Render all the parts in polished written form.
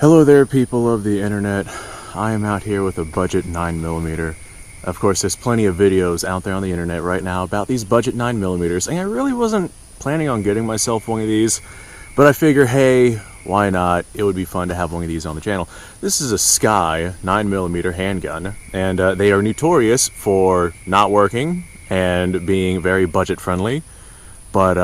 Hello there, people of the internet. I am out here with a budget 9mm. Of course, there's plenty of videos out there on the internet right now about these budget 9mm, and I really wasn't planning on getting myself one of these, but I figure, hey, why not? It would be fun to have one of these on the channel. This is a SKYY 9mm handgun, and they are notorious for not working and being very budget friendly. But,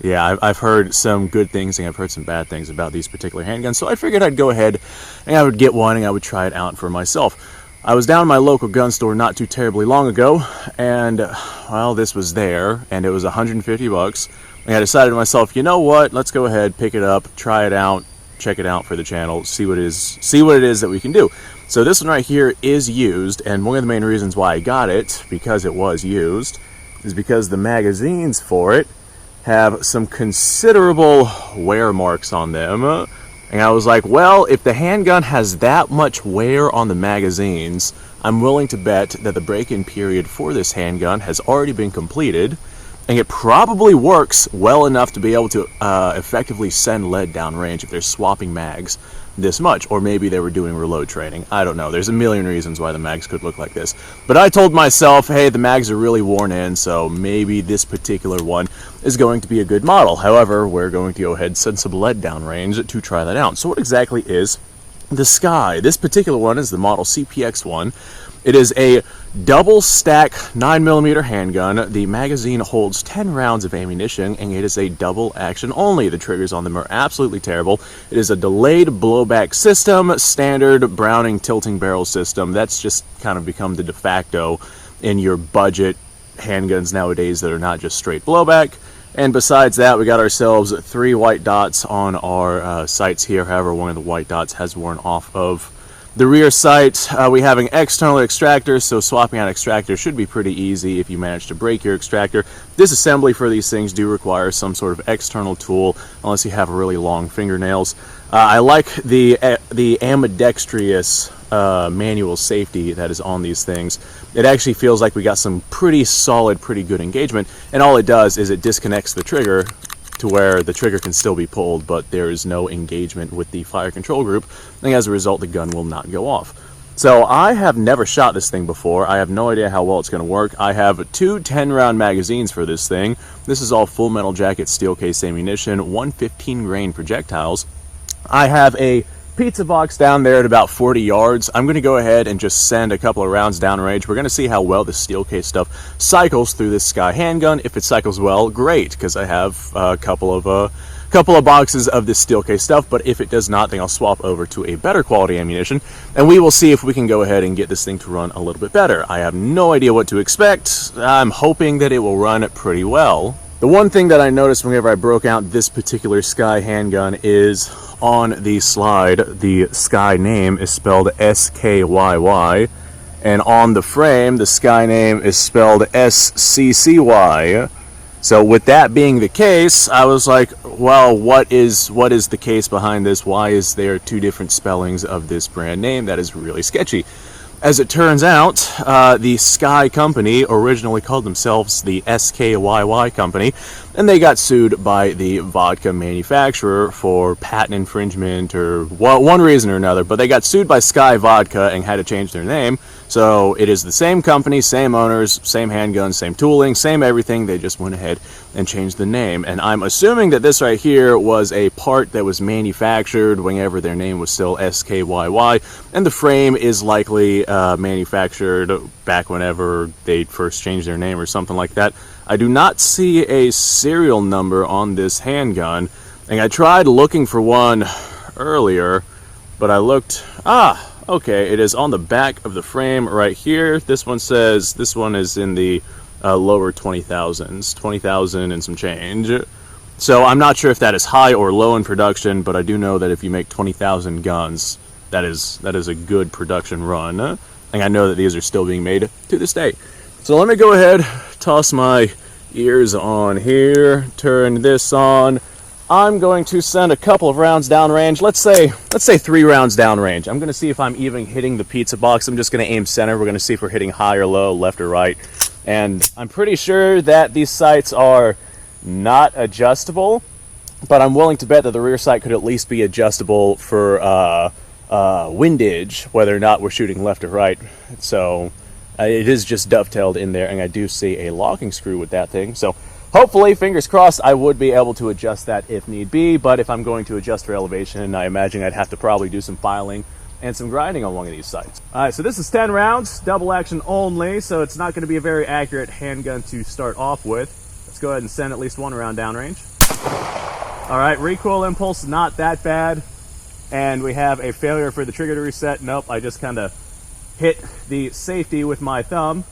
yeah, I've heard some good things and I've heard some bad things about these particular handguns, so I figured I'd go ahead and I would get one and I would try it out for myself. I was down in my local gun store not too terribly long ago, and, well, this was there, and it was 150 bucks. And I decided to myself, you know what, let's go ahead, pick it up, try it out, check it out for the channel, see what it is that we can do. So this one right here is used, and one of the main reasons why I got it, because it was used, is because the magazines for it have some considerable wear marks on them. And I was like, well, if the handgun has that much wear on the magazines, I'm willing to bet that the break-in period for this handgun has already been completed, and it probably works well enough to be able to effectively send lead downrange if they're swapping mags this much, or maybe they were doing reload training. I don't know. There's a million reasons why the mags could look like this. But I told myself, hey, the mags are really worn in, so maybe this particular one is going to be a good model. However, we're going to go ahead and send some lead downrange to try that out. So what exactly is the SKYY? This particular one is the model CPX-1. It is a double stack 9mm handgun. The magazine holds 10 rounds of ammunition, and it is a double action only. The triggers on them are absolutely terrible. It is a delayed blowback system, standard Browning tilting barrel system. That's just kind of become the de facto in your budget handguns nowadays that are not just straight blowback. And besides that, we got ourselves 3 white dots on our sights here. However, one of the white dots has worn off of the rear sight. We have an external extractor, so swapping out extractor should be pretty easy if you manage to break your extractor. Disassembly for these things do require some sort of external tool, unless you have really long fingernails. I like the ambidextrous manual safety that is on these things. It actually feels like we got some pretty solid, pretty good engagement, and all it does is it disconnects the trigger to where the trigger can still be pulled, but there is no engagement with the fire control group, and as a result, the gun will not go off. So I have never shot this thing before. I have no idea how well it's going to work. I have 2 10-round magazines for this thing. This is all full metal jacket steel case ammunition, 115 grain projectiles. I have a pizza box down there at about 40 yards. I'm going to go ahead and just send a couple of rounds downrange. We're going to see how well the steel case stuff cycles through this SKYY handgun. If it cycles well, great, because I have a couple of boxes of this steel case stuff. But if it does not, then I'll swap over to a better quality ammunition, and we will see if we can go ahead and get this thing to run a little bit better. I have no idea what to expect. I'm hoping that it will run pretty well. The one thing that I noticed whenever I broke out this particular SKYY handgun is on the slide, the SKYY name is spelled SKYY, and on the frame, the SKYY name is spelled SCCY. So with that being the case, I was like, well, what is the case behind this? Why is there 2 different spellings of this brand name? That is really sketchy. As it turns out, the SKYY company originally called themselves the SKYY company, and they got sued by the vodka manufacturer for patent infringement or one reason or another, but they got sued by SKYY Vodka and had to change their name. So it is the same company, same owners, same handguns, same tooling, same everything. They just went ahead and changed the name. And I'm assuming that this right here was a part that was manufactured whenever their name was still SKYY, and the frame is likely manufactured back whenever they first changed their name or something like that. I do not see a serial number on this handgun, and I tried looking for one earlier, but I looked, okay, it is on the back of the frame right here. This one says, this one is in the lower 20,000s, 20,000 and some change. So I'm not sure if that is high or low in production, but I do know that if you make 20,000 guns, that is a good production run. And I know that these are still being made to this day. So let me go ahead, toss my ears on here, turn this on. I'm going to send a couple of rounds downrange. Let's say 3 rounds downrange. I'm going to see if I'm even hitting the pizza box. I'm just going to aim center. We're going to see if we're hitting high or low, left or right. And I'm pretty sure that these sights are not adjustable. but I'm willing to bet that the rear sight could at least be adjustable for windage, whether or not we're shooting left or right. So it is just dovetailed in there, and I do see a locking screw with that thing. So hopefully, fingers crossed, I would be able to adjust that if need be. But if I'm going to adjust for elevation, I imagine I'd have to probably do some filing and some grinding on one of these sights. All right, so this is 10 rounds, double action only, so it's not going to be a very accurate handgun to start off with. Let's go ahead and send at least one round downrange. All right, recoil impulse, not that bad. And we have a failure for the trigger to reset. Nope, I just kind of hit the safety with my thumb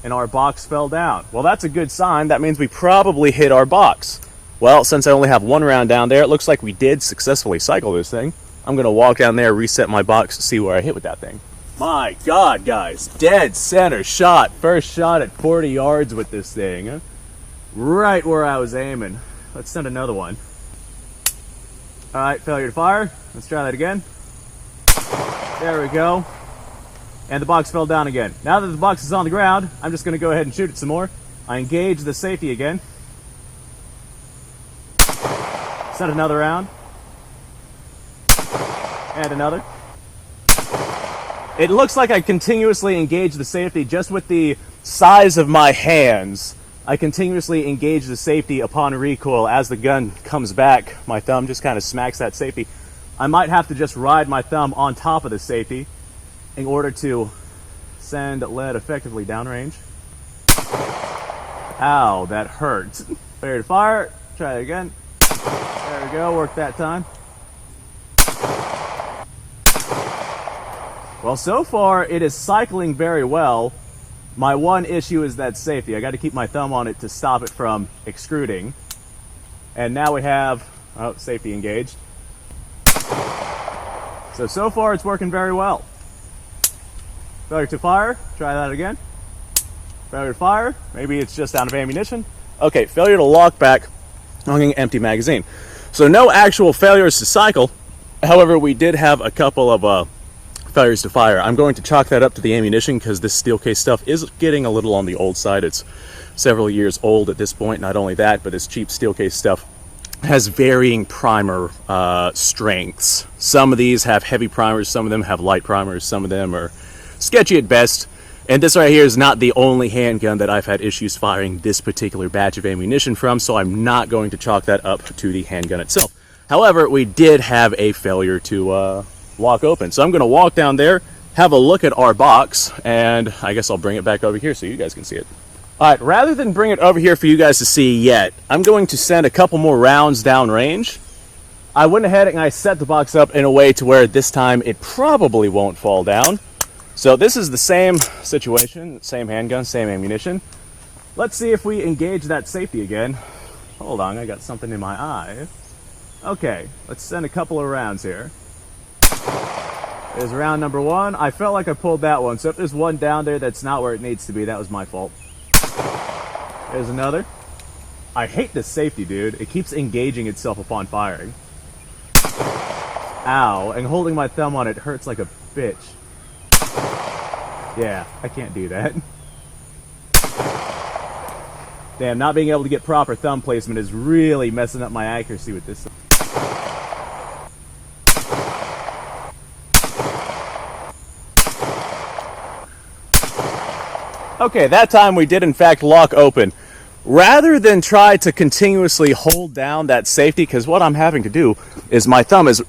and our box fell down. Well, that's a good sign. That means we probably hit our box. Well, since I only have one round down there, it looks like we did successfully cycle this thing. I'm gonna walk down there, reset my box, see where I hit with that thing. My God, guys, dead center shot. First shot at 40 yards with this thing. Right where I was aiming. Let's send another one. All right, failure to fire. Let's try that again. There we go. And the box fell down again. Now that the box is on the ground, I'm just gonna go ahead and shoot it some more. I engage the safety again. Send another round. And another. It looks like I continuously engage the safety just with the size of my hands. I continuously engage the safety upon recoil. As the gun comes back, my thumb just kind of smacks that safety. I might have to just ride my thumb on top of the safety in order to send lead effectively downrange. Ow, that hurt. Failure to fire. Try it again. There we go, worked that time. Well, so far it is cycling very well. My one issue is that safety. I got to keep my thumb on it to stop it from extruding. And now we have, oh, safety engaged. So far it's working very well. Failure to fire, try that again. Failure to fire, maybe it's just out of ammunition. Okay, failure to lock back on an empty magazine. So no actual failures to cycle. However, we did have a couple of failures to fire. I'm going to chalk that up to the ammunition because this steel case stuff is getting a little on the old side. It's several years old at this point. Not only that, but this cheap steel case stuff has varying primer strengths. Some of these have heavy primers, some of them have light primers, some of them are sketchy at best. And this right here is not the only handgun that I've had issues firing this particular batch of ammunition from, so I'm not going to chalk that up to the handgun itself. However, we did have a failure to lock open. So I'm going to walk down there, have a look at our box, and I guess I'll bring it back over here so you guys can see it. All right, rather than bring it over here for you guys to see yet, I'm going to send a couple more rounds downrange. I went ahead and I set the box up in a way to where this time it probably won't fall down. So this is the same situation, same handgun, same ammunition. Let's see if we engage that safety again. Hold on, I got something in my eye. Okay, let's send a couple of rounds here. There's round number one. I felt like I pulled that one, so if there's one down there that's not where it needs to be, that was my fault. There's another. I hate this safety, dude. It keeps engaging itself upon firing. Ow, and holding my thumb on it hurts like a bitch. Yeah, I can't do that. Damn, not being able to get proper thumb placement is really messing up my accuracy with this. Okay, that time we did in fact lock open. Rather than try to continuously hold down that safety, because what I'm having to do is my thumb is,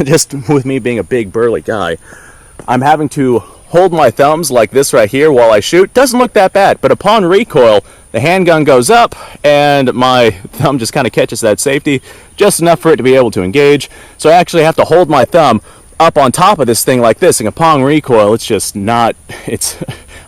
just with me being a big burly guy, I'm having to hold my thumbs like this right here while I shoot. Doesn't look that bad, but upon recoil, the handgun goes up and my thumb just kind of catches that safety, just enough for it to be able to engage. So I actually have to hold my thumb up on top of this thing like this, and upon recoil, it's just not,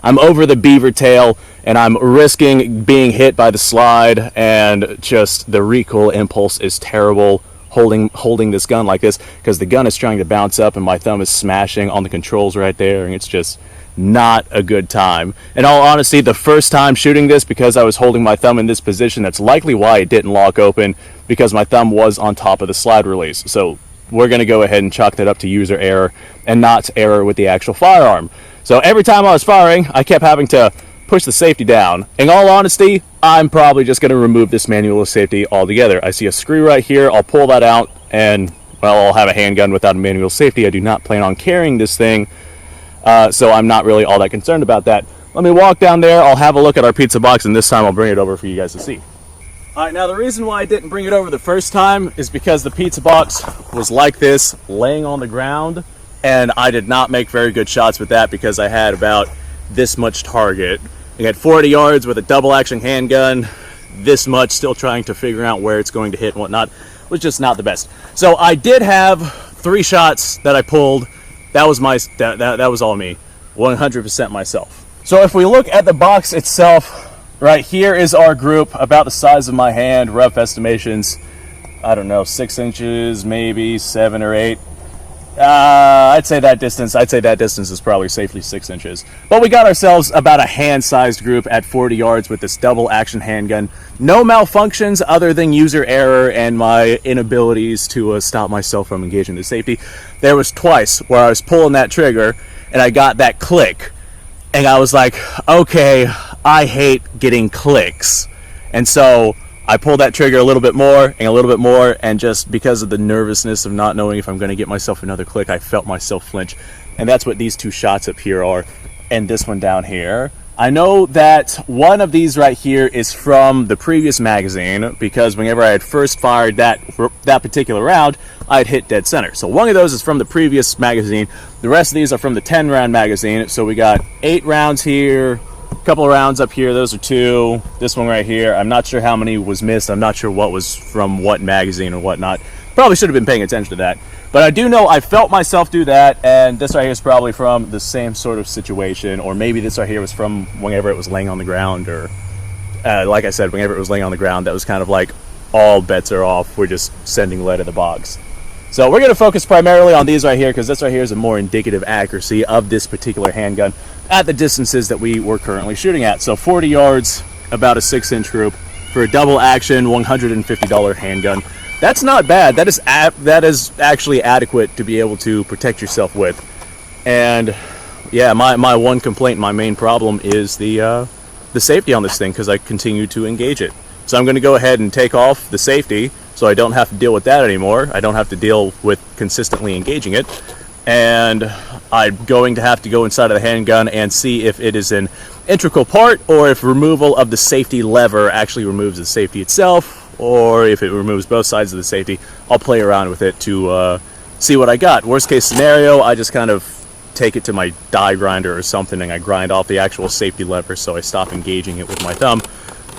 I'm over the beaver tail and I'm risking being hit by the slide, and just the recoil impulse is terrible holding this gun like this, because the gun is trying to bounce up and my thumb is smashing on the controls right there, and it's just not a good time. In all honesty, the first time shooting this, because I was holding my thumb in this position, that's likely why it didn't lock open, because my thumb was on top of the slide release. So we're going to go ahead and chalk that up to user error and not error with the actual firearm. So every time I was firing, I kept having to push the safety down. In all honesty, I'm probably just going to remove this manual of safety altogether. I see a screw right here. I'll pull that out, and, well, I'll have a handgun without a manual safety. I do not plan on carrying this thing, so I'm not really all that concerned about that. Let me walk down there. I'll have a look at our pizza box, and this time I'll bring it over for you guys to see. All right, now the reason why I didn't bring it over the first time is because the pizza box was like this, laying on the ground, and I did not make very good shots with that because I had about this much target. I got 40 yards with a double action handgun, this much, still trying to figure out where it's going to hit and whatnot, was just not the best. So I did have 3 shots that I pulled. That was that was all me, 100% myself. So if we look at the box itself, right here is our group, about the size of my hand, rough estimations, I don't know, 6 inches, maybe 7 or 8. I'd say that distance is probably safely 6 inches. But we got ourselves about a hand-sized group at 40 yards with this double action handgun. No malfunctions other than user error and my inabilities to stop myself from engaging the safety. There was twice where I was pulling that trigger and I got that click. And I was like, okay, I hate getting clicks. And so I pulled that trigger a little bit more, and just because of the nervousness of not knowing if I'm going to get myself another click, I felt myself flinch. And that's what these 2 shots up here are, and this one down here. I know that one of these right here is from the previous magazine, because whenever I had first fired that particular round, I had hit dead center. So one of those is from the previous magazine. The rest of these are from the 10-round magazine. So we got 8 rounds here, a couple of rounds up here. Those are 2. This one right here, I'm not sure how many was missed. I'm not sure what was from what magazine or whatnot. Probably should have been paying attention to that. But I do know I felt myself do that, and this right here is probably from the same sort of situation, or maybe this right here was from whenever it was laying on the ground, or like I said, whenever it was laying on the ground, that was kind of like all bets are off. We're just sending lead to the box. So we're going to focus primarily on these right here, because this right here is a more indicative accuracy of this particular handgun at the distances that we were currently shooting at. So 40 yards, about a 6-inch group for a double action $150 handgun. That's not bad. That is actually adequate to be able to protect yourself with. And yeah, my one complaint, my main problem is the safety on this thing, because I continue to engage it. So I'm going to go ahead and take off the safety so I don't have to deal with that anymore. I don't have to deal with consistently engaging it. And I'm going to have to go inside of the handgun and see if it is an integral part, or if removal of the safety lever actually removes the safety itself, or if it removes both sides of the safety. I'll play around with it to see what I got. Worst case scenario, I just kind of take it to my die grinder or something and I grind off the actual safety lever so I stop engaging it with my thumb.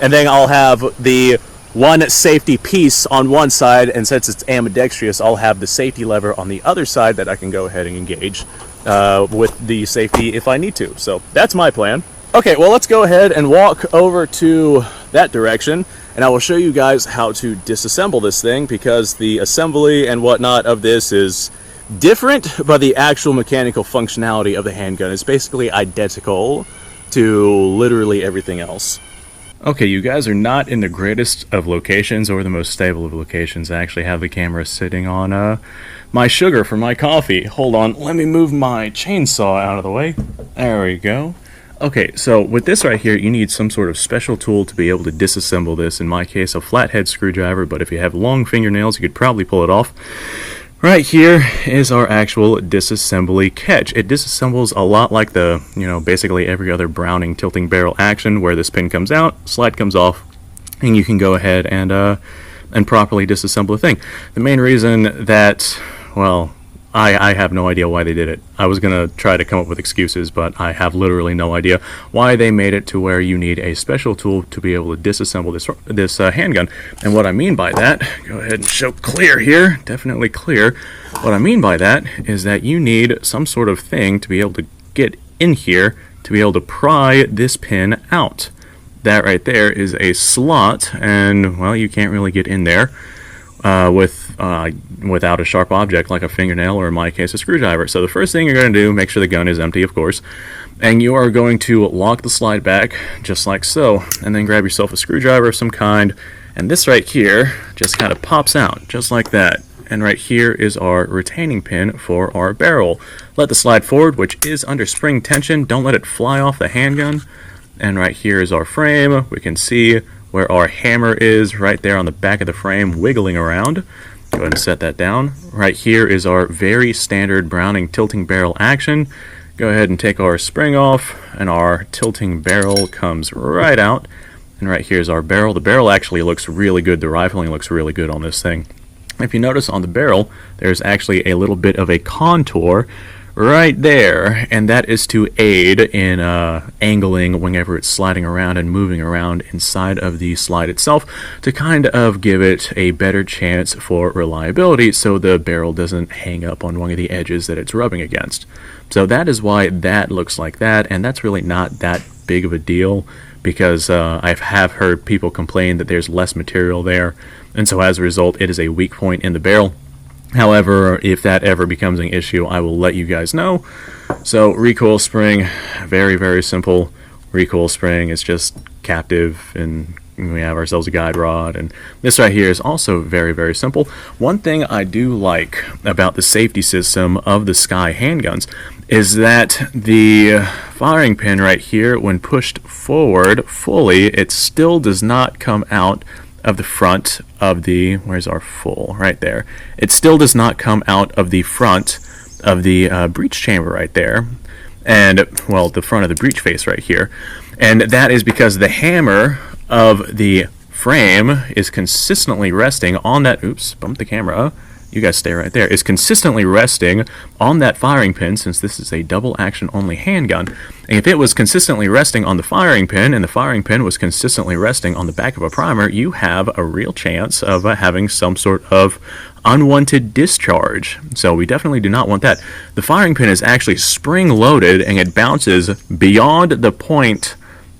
And then I'll have the one safety piece on one side, and since it's ambidextrous, I'll have the safety lever on the other side that I can go ahead and engage with the safety if I need to. So that's my plan. Okay, well, let's go ahead and walk over to that direction, and I will show you guys how to disassemble this thing, because the assembly and whatnot of this is different, but the actual mechanical functionality of the handgun is basically identical to literally everything else. Okay, you guys are not in the greatest of locations or the most stable of locations. I actually have the camera sitting on my sugar for my coffee. Hold on, let me move my chainsaw out of the way. There we go. Okay, so with this right here, you need some sort of special tool to be able to disassemble this. In my case, a flathead screwdriver, but if you have long fingernails, you could probably pull it off. Right here is our actual disassembly catch. It disassembles a lot like the, basically every other Browning tilting barrel action, where this pin comes out, slide comes off, and you can go ahead and properly disassemble the thing. The main reason that, well, I have no idea why they did it. I was going to try to come up with excuses, but I have literally no idea why they made it to where you need a special tool to be able to disassemble this handgun. And what I mean by that, go ahead and show clear here, definitely clear. What I mean by that is that you need some sort of thing to be able to get in here to be able to pry this pin out. That right there is a slot, and, well, you can't really get in there without a sharp object like a fingernail, or in my case a screwdriver. So the first thing you're going to do, make sure the gun is empty, of course, and you are going to lock the slide back just like so, and then grab yourself a screwdriver of some kind, and this right here just kind of pops out just like that. And right here is our retaining pin for our barrel. Let the slide forward, which is under spring tension. Don't let it fly off the handgun. And right here is our frame. We can see where our hammer is, right there on the back of the frame, wiggling around. Go ahead and set that down. Right here is our very standard Browning tilting barrel action. Go ahead and take our spring off, and our tilting barrel comes right out. And right here is our barrel. The barrel actually looks really good. The rifling looks really good on this thing. If you notice on the barrel, there's actually a little bit of a contour right there, and that is to aid in angling whenever it's sliding around and moving around inside of the slide itself, to kind of give it a better chance for reliability so the barrel doesn't hang up on one of the edges that it's rubbing against. So that is why that looks like that, and that's really not that big of a deal, because I have heard people complain that there's less material there, and so as a result it is a weak point in the barrel. However, if that ever becomes an issue, I will let you guys know. So recoil spring, very, very simple. Recoil spring is just captive, and we have ourselves a guide rod, and this right here is also very, very simple. One thing I do like about the safety system of the SKYY handguns is that the firing pin right here, when pushed forward fully, it still does not come out of the front of the, where's our full, right there. It still does not come out of the front of the breech chamber right there, and, well, the front of the breech face right here. And that is because the hammer of the frame is consistently resting on that, oops, bumped the camera, you guys stay right there, is consistently resting on that firing pin, since this is a double action only handgun. And if it was consistently resting on the firing pin, and the firing pin was consistently resting on the back of a primer, you have a real chance of having some sort of unwanted discharge. So we definitely do not want that. The firing pin is actually spring loaded, and it bounces beyond the point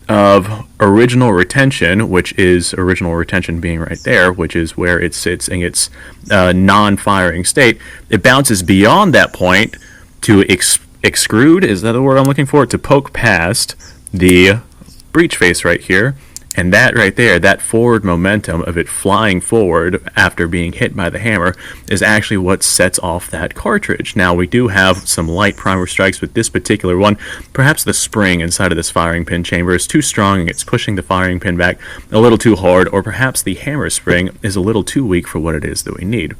of original retention, which is original retention being right there, which is where it sits in its non-firing state. It bounces beyond that point to extrude, is that the word I'm looking for? To poke past the breech face right here. And that right there, that forward momentum of it flying forward after being hit by the hammer, is actually what sets off that cartridge. Now, we do have some light primer strikes with this particular one. Perhaps the spring inside of this firing pin chamber is too strong and it's pushing the firing pin back a little too hard, or perhaps the hammer spring is a little too weak for what it is that we need.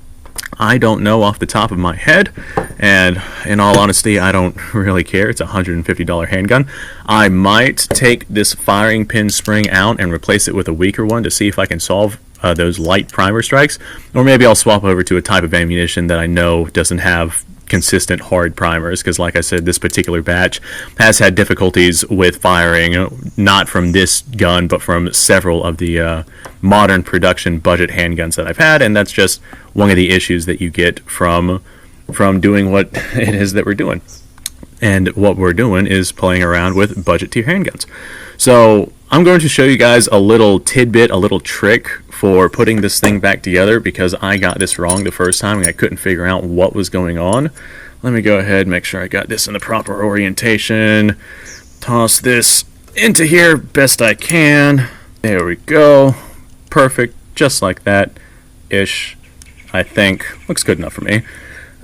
I don't know off the top of my head, and in all honesty, I don't really care. It's a $150 handgun. I might take this firing pin spring out and replace it with a weaker one to see if I can solve those light primer strikes, or maybe I'll swap over to a type of ammunition that I know doesn't have consistent hard primers, because like I said, this particular batch has had difficulties with firing, not from this gun, but from several of the modern production budget handguns that I've had, and that's just one of the issues that you get from doing what it is that we're doing. And what we're doing is playing around with budget tier handguns. So I'm going to show you guys a little tidbit, a little trick for putting this thing back together, because I got this wrong the first time and I couldn't figure out what was going on. Let me go ahead and make sure I got this in the proper orientation. Toss this into here best I can. There we go. Perfect. Just like that ish, I think. Looks good enough for me.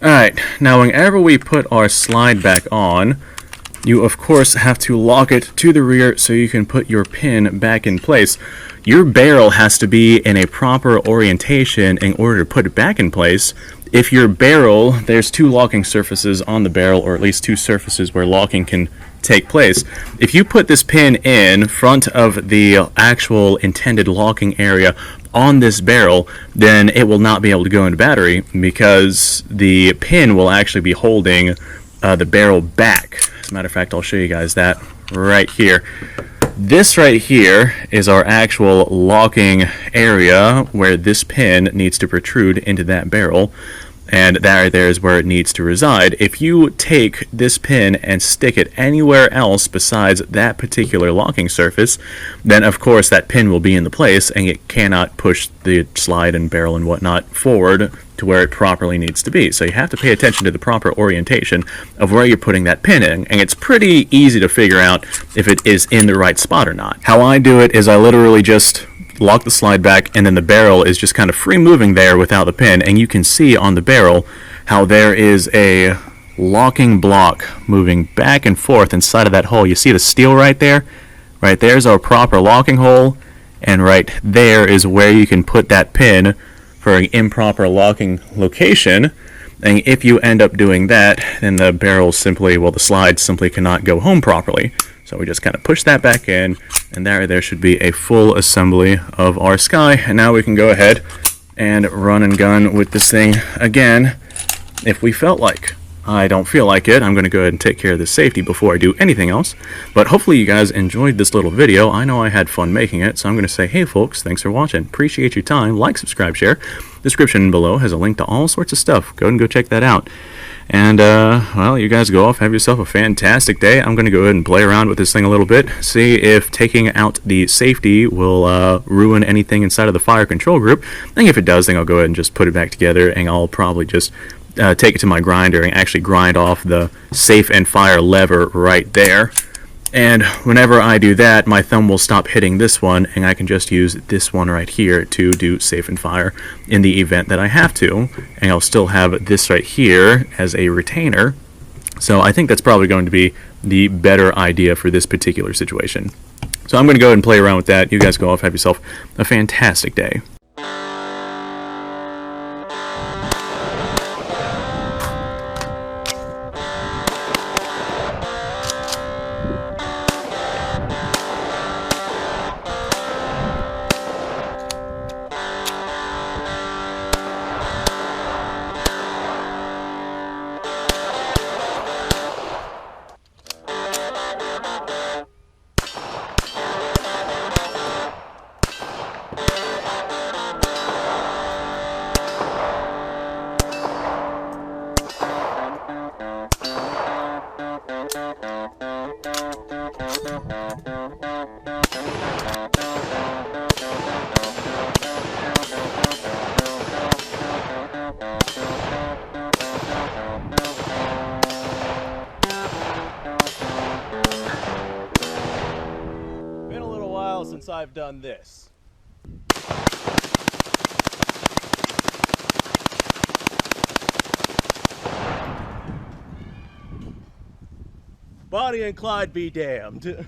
Alright, now whenever we put our slide back on, you of course have to lock it to the rear so you can put your pin back in place. Your barrel has to be in a proper orientation in order to put it back in place. If your barrel, there's two locking surfaces on the barrel, or at least two surfaces where locking can take place. If you put this pin in front of the actual intended locking area on this barrel, then it will not be able to go into battery, because the pin will actually be holding the barrel back. As a matter of fact, I'll show you guys that right here. This right here is our actual locking area where this pin needs to protrude into that barrel, and that right there is where it needs to reside. If you take this pin and stick it anywhere else besides that particular locking surface, then of course that pin will be in the place and it cannot push the slide and barrel and whatnot forward to where it properly needs to be. So you have to pay attention to the proper orientation of where you're putting that pin in, and it's pretty easy to figure out if it is in the right spot or not. How I do it is I literally just lock the slide back, and then the barrel is just kind of free moving there without the pin, and you can see on the barrel how there is a locking block moving back and forth inside of that hole. You see the steel right there? Right there's our proper locking hole, and right there is where you can put that pin for an improper locking location. And if you end up doing that, then the barrel simply, well, the slide simply cannot go home properly. So we just kind of push that back in, and there should be a full assembly of our Sky. And now we can go ahead and run and gun with this thing again if we felt like. I don't feel like it. I'm going to go ahead and take care of the safety before I do anything else. But hopefully you guys enjoyed this little video. I know I had fun making it, so I'm going to say, hey folks, thanks for watching. Appreciate your time. Like, subscribe, share. Description below has a link to all sorts of stuff. Go ahead and go check that out. And, well, you guys go off, have yourself a fantastic day. I'm going to go ahead and play around with this thing a little bit, see if taking out the safety will ruin anything inside of the fire control group. And if it does, then I'll go ahead and just put it back together, and I'll probably just take it to my grinder and actually grind off the safe and fire lever right there. And whenever I do that, my thumb will stop hitting this one, and I can just use this one right here to do safe and fire in the event that I have to. And I'll still have this right here as a retainer. So I think that's probably going to be the better idea for this particular situation. So I'm going to go ahead and play around with that. You guys go off, have yourself a fantastic day. Since I've done this. Bonnie and Clyde be damned.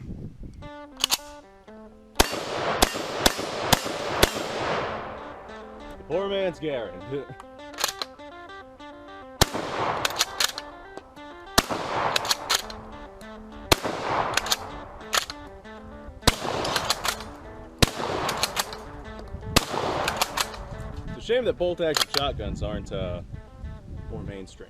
Poor man's Garen. Shame that bolt action shotguns aren't more mainstream.